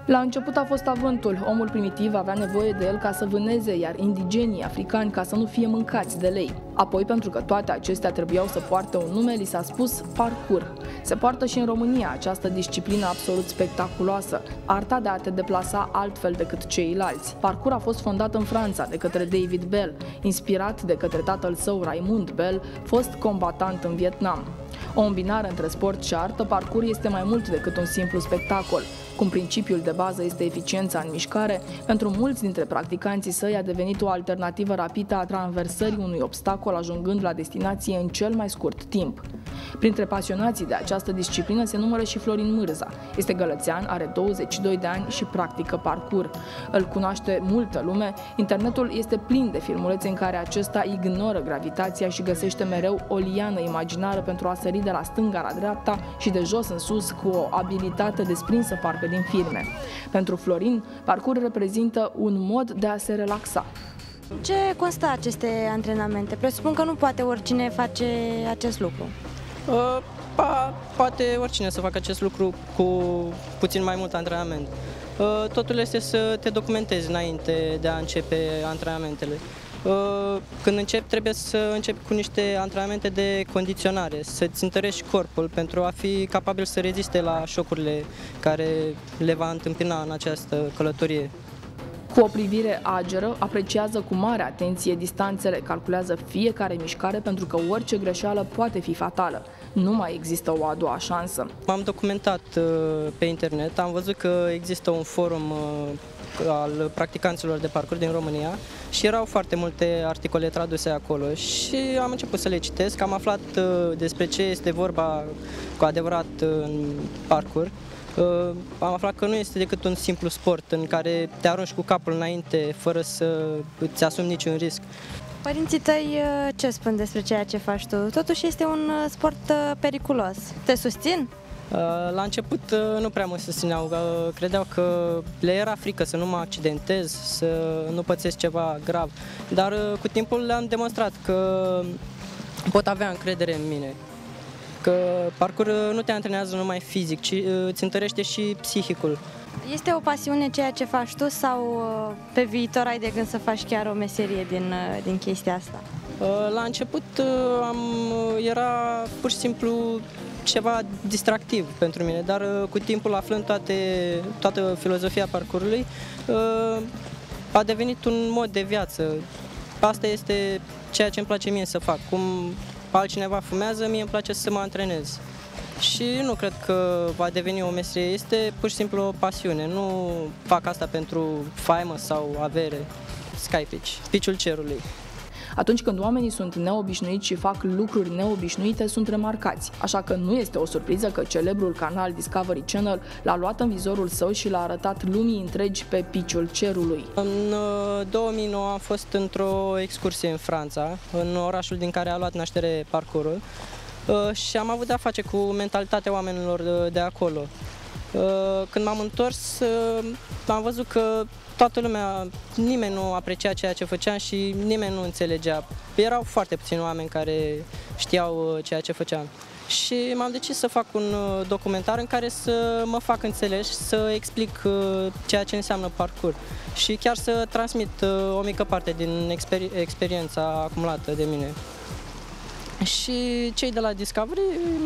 La început a fost avântul. Omul primitiv avea nevoie de el ca să vâneze, iar indigenii africani ca să nu fie mâncați de lei. Apoi, pentru că toate acestea trebuiau să poarte un nume, li s-a spus parcurs. Se poartă și în România această disciplină absolut spectaculoasă, arta de a te deplasa altfel decât ceilalți. Parcurs a fost fondat în Franța de către David Bell, inspirat de către tatăl său Raymond Bell, fost combatant în Vietnam. O îmbinare între sport și artă, parcurs este mai mult decât un simplu spectacol. Cum principiul de bază este eficiența în mișcare, pentru mulți dintre practicanții săi a devenit o alternativă rapidă a traversării unui obstacol, ajungând la destinație în cel mai scurt timp. Printre pasionații de această disciplină se numără și Florin Mârza. Este gălățean, are 22 de ani și practică parcurs. Îl cunoaște multă lume, internetul este plin de filmulețe în care acesta ignoră gravitația și găsește mereu o liană imaginară pentru a sări de la stânga la dreapta și de jos în sus cu o abilitate desprinsă parcă din filme. Pentru Florin, parcurs reprezintă un mod de a se relaxa. Ce constă aceste antrenamente? Presupun că nu poate oricine face acest lucru. Poate oricine să facă acest lucru cu puțin mai mult antrenament. Totul este să te documentezi înainte de a începe antrenamentele. Când începi, trebuie să începi cu niște antrenamente de condiționare, să-ți întărești corpul pentru a fi capabil să reziste la șocurile care le va întâmpina în această călătorie. Cu o privire ageră, apreciază cu mare atenție distanțele, calculează fiecare mișcare pentru că orice greșeală poate fi fatală. Nu mai există o a doua șansă. M-am documentat pe internet, am văzut că există un forum al practicanților de parcurs din România și erau foarte multe articole traduse acolo și am început să le citesc, am aflat despre ce este vorba cu adevărat în parcurs. Am aflat că nu este decât un simplu sport în care te arunci cu capul înainte fără să îți asumi niciun risc. Părinții tăi ce spun despre ceea ce faci tu? Totuși este un sport periculos. Te susțin? La început nu prea mă susțineau, credeau că le era frică să nu mă accidentez, să nu pățesc ceva grav, dar cu timpul le-am demonstrat că pot avea încredere în mine. Că parcurs nu te antrenează numai fizic, ci îți întărește și psihicul. Este o pasiune ceea ce faci tu sau pe viitor ai de gând să faci chiar o meserie din chestia asta? La început era pur și simplu ceva distractiv pentru mine, dar cu timpul, aflând toată filozofia parcursului, a devenit un mod de viață. Asta este ceea ce îmi place mie să fac. Cum altcineva fumează, mie îmi place să mă antrenez. Și nu cred că va deveni o meserie, este pur și simplu o pasiune. Nu fac asta pentru faimă sau avere. Sky Pitch, piciul cerului. Atunci când oamenii sunt neobișnuiți și fac lucruri neobișnuite, sunt remarcați. Așa că nu este o surpriză că celebrul canal Discovery Channel l-a luat în vizorul său și l-a arătat lumii întregi pe piciul cerului. În 2009 am fost într-o excursie în Franța, în orașul din care a luat naștere parcursul, și am avut de-a face cu mentalitatea oamenilor de acolo. Când m-am întors, am văzut că toată lumea, nimeni nu aprecia ceea ce făceam și nimeni nu înțelegea. Erau foarte puțini oameni care știau ceea ce făceam. Și m-am decis să fac un documentar în care să mă fac înțeles și să explic ceea ce înseamnă parcurs și chiar să transmit o mică parte din experiența acumulată de mine. Și cei de la Discovery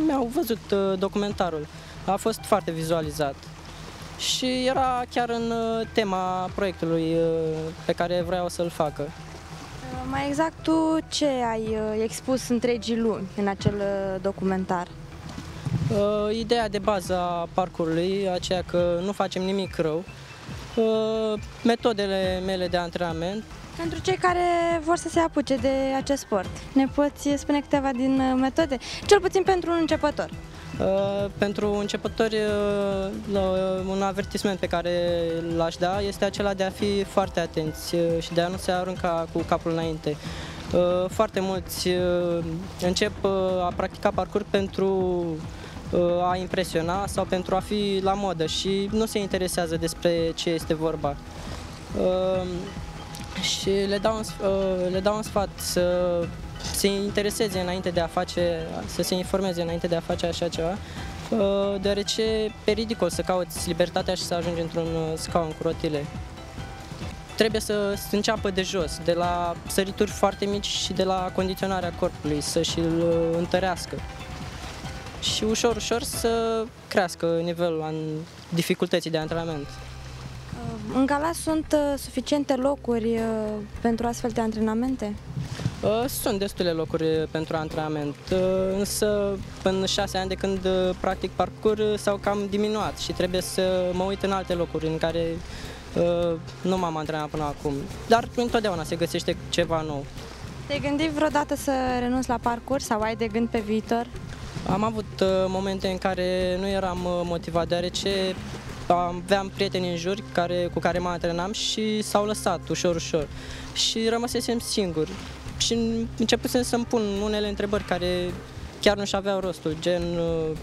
mi-au văzut documentarul. A fost foarte vizualizat și era chiar în tema proiectului pe care vreau să-l facă. Mai exact, tu ce ai expus întregii lumi în acel documentar? Ideea de bază a parcursului, aceea că nu facem nimic rău, metodele mele de antrenament. Pentru cei care vor să se apuce de acest sport, ne poți spune câteva din metode? Cel puțin pentru un începător. Pentru începători, un avertisment pe care l-aș da este acela de a fi foarte atenți și de a nu se arunca cu capul înainte. Foarte mulți încep a practica parcurs pentru a impresiona sau pentru a fi la modă și nu se interesează despre ce este vorba. Și le dau un sfat să se intereseze înainte de a face, să se informeze înainte de a face așa ceva Deoarece e ridicol să cauți libertatea și să ajungi într-un scaun cu rotile. Trebuie să înceapă de jos, de la sărituri foarte mici și de la condiționarea corpului, să și-l întărească. Și ușor, ușor să crească nivelul dificultății de antrenament. În Galați sunt suficiente locuri pentru astfel de antrenamente? Sunt destule locuri pentru antrenament, însă în 6 ani de când practic parcurs s-au cam diminuat și trebuie să mă uit în alte locuri în care nu m-am antrenat până acum, dar întotdeauna se găsește ceva nou. Te-ai gândit vreodată să renunți la parcurs sau ai de gând pe viitor? Am avut momente în care nu eram motivat, deoarece aveam prieteni în jur cu care mă antrenam și s-au lăsat ușor, ușor și rămăsesem singur și începusem să-mi pun unele întrebări care chiar nu-și aveau rostul, gen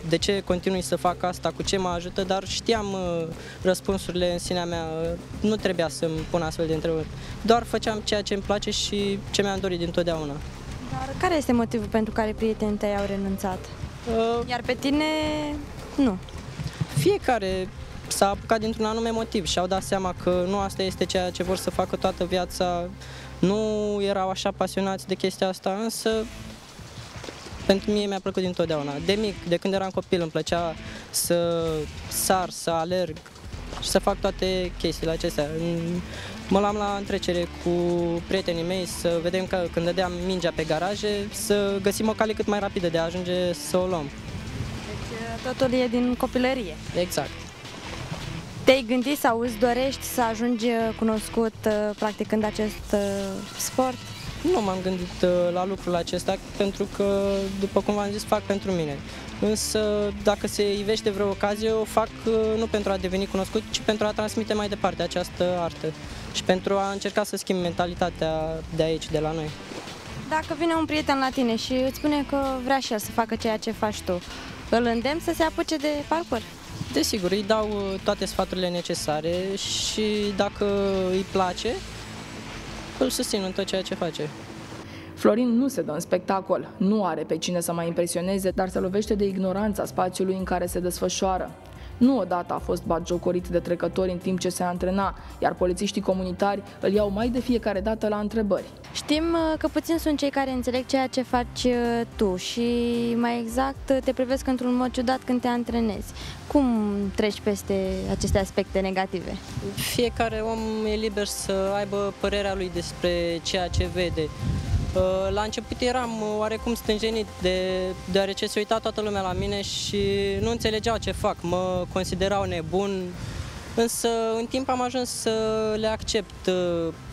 de ce continui să fac asta, cu ce mă ajută, dar știam răspunsurile în sinea mea, nu trebuia să-mi pun astfel de întrebări, doar făceam ceea ce îmi place și ce mi-am dorit dintotdeauna. Dar care este motivul pentru care prietenii tăi au renunțat? Iar pe tine, nu? Fiecare s-a apucat dintr-un anume motiv și au dat seama că nu asta este ceea ce vor să facă toată viața, nu erau așa pasionați de chestia asta, însă pentru mine mi-a plăcut dintotdeauna. De mic, de când eram copil, îmi plăcea să sar, să alerg și să fac toate chestiile acestea. Mă luam la întrecere cu prietenii mei să vedem că când dădeam mingea pe garaje, să găsim o cale cât mai rapidă de a ajunge să o luăm. Deci totul e din copilărie. Exact. Te-ai gândit sau îți dorești să ajungi cunoscut practicând acest sport? Nu m-am gândit la lucrul acesta pentru că, după cum v-am zis, fac pentru mine. Însă, dacă se ivește vreo ocazie, o fac nu pentru a deveni cunoscut, ci pentru a transmite mai departe această artă și pentru a încerca să schimb mentalitatea de aici, de la noi. Dacă vine un prieten la tine și îți spune că vrea și el să facă ceea ce faci tu, îl îndemn să se apuce de parcurs? Desigur, îi dau toate sfaturile necesare și dacă îi place, îl susțin în tot ceea ce face. Florin nu se dă în spectacol, nu are pe cine să mai impresioneze, dar se lovește de ignoranța spațiului în care se desfășoară. Nu odată a fost batjocorit de trecători în timp ce se antrena, iar polițiștii comunitari îl iau mai de fiecare dată la întrebări. Știm că puțini sunt cei care înțeleg ceea ce faci tu și, mai exact, te privesc într-un mod ciudat când te antrenezi. Cum treci peste aceste aspecte negative? Fiecare om e liber să aibă părerea lui despre ceea ce vede. La început eram oarecum stânjenit, deoarece se uita toată lumea la mine și nu înțelegeau ce fac, mă considerau nebun, însă în timp am ajuns să le accept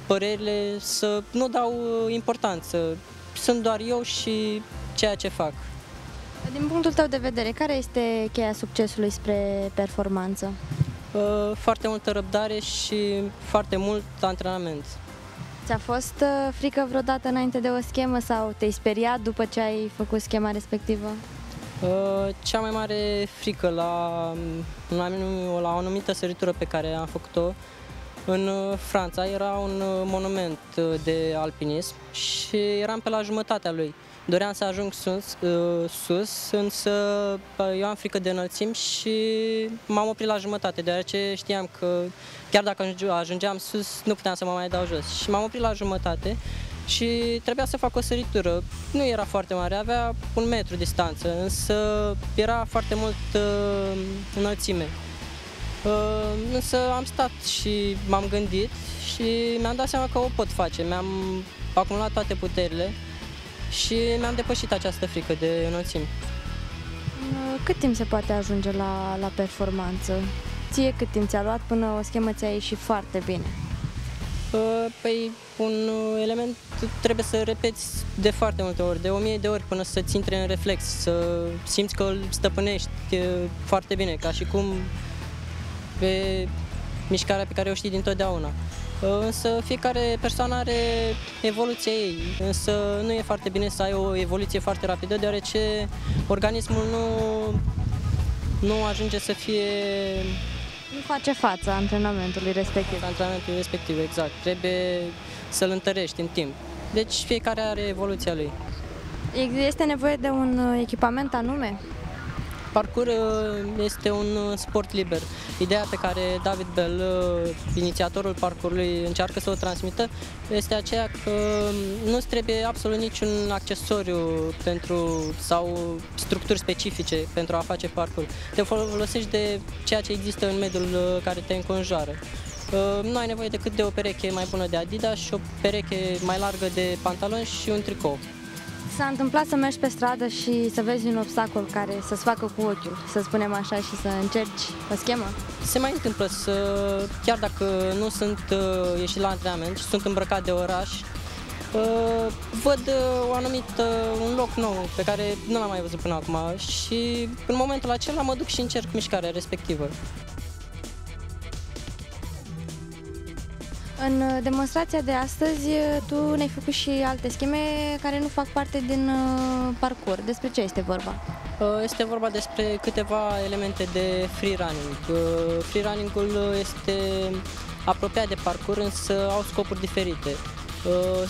părerile, să nu dau importanță. Sunt doar eu și ceea ce fac. Din punctul tău de vedere, care este cheia succesului spre performanță? Foarte multă răbdare și foarte mult antrenament. Ți-a fost frică vreodată înainte de o schemă sau te-ai speriat după ce ai făcut schema respectivă? Cea mai mare frică la o anumită săritură pe care am făcut-o în Franța era un monument de alpinism și eram pe la jumătatea lui. Doream să ajung sus, însă eu am frică de înălțimi și m-am oprit la jumătate, deoarece știam că chiar dacă ajungeam sus, nu puteam să mă mai dau jos. Și m-am oprit la jumătate și trebuia să fac o săritură. Nu era foarte mare, avea 1 metru distanță, însă era foarte mult înălțime. Însă am stat și m-am gândit și mi-am dat seama că o pot face. Mi-am acumulat toate puterile și mi-am depășit această frică de înălțimi. Cât timp se poate ajunge la performanță? Ție cât timp ți-a luat până o schemă ți-a ieșit foarte bine? Păi, un element trebuie să repeți de foarte multe ori, de 1000 de ori până să-ți intre în reflex, să simți că îl stăpânești foarte bine, ca și cum pe mișcarea pe care o știi dintotdeauna. Însă fiecare persoană are evoluția ei, însă nu e foarte bine să ai o evoluție foarte rapidă, deoarece organismul nu ajunge să fie... Nu face față antrenamentului respectiv. Antrenamentul respectiv, exact. Trebuie să-l întărești în timp. Deci fiecare are evoluția lui. Este nevoie de un echipament anume? Parcurs este un sport liber. Ideea pe care David Bell, inițiatorul parcursului, încearcă să o transmită este aceea că nu-ți trebuie absolut niciun accesoriu sau structuri specifice pentru a face parcurs. Te folosești de ceea ce există în mediul care te înconjoară. Nu ai nevoie decât de o pereche mai bună de Adidas și o pereche mai largă de pantaloni și un tricou. S-a întâmplat să mergi pe stradă și să vezi un obstacol care să-ți facă cu ochiul, să spunem așa, și să încerci o schemă? Se mai întâmplă chiar dacă nu sunt ieșit la antrenament și sunt îmbrăcat de oraș, văd un loc nou pe care nu l-am mai văzut până acum și în momentul acela mă duc și încerc mișcarea respectivă. În demonstrația de astăzi, tu ne-ai făcut și alte scheme care nu fac parte din parcurs. Despre ce este vorba? Este vorba despre câteva elemente de freerunning. Freerunning-ul este apropiat de parcurs, însă au scopuri diferite.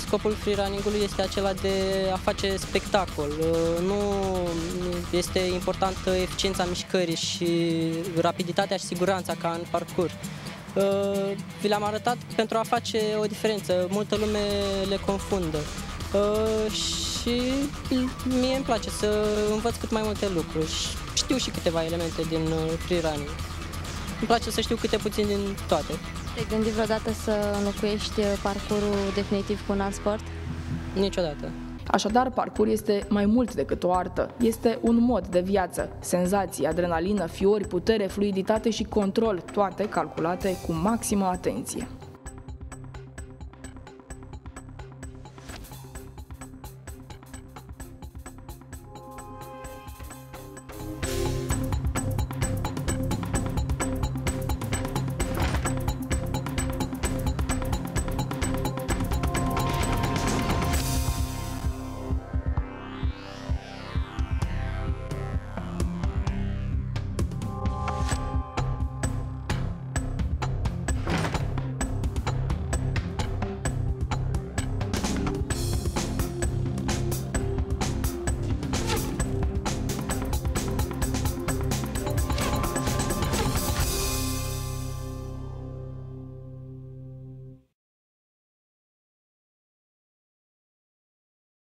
Scopul freerunning-ului este acela de a face spectacol. Nu este importantă eficiența mișcării și rapiditatea și siguranța ca în parcurs. Vi le-am arătat pentru a face o diferență. Multă lume le confundă și mie îmi place să învăț cât mai multe lucruri. Știu și câteva elemente din freerunning. Îmi place să știu câte puțin din toate. Te-ai gândit vreodată să înlocuiești parcursul definitiv cu un alt sport? Niciodată. Așadar, parcurs este mai mult decât o artă. Este un mod de viață. Senzații, adrenalină, fiori, putere, fluiditate și control, toate calculate cu maximă atenție.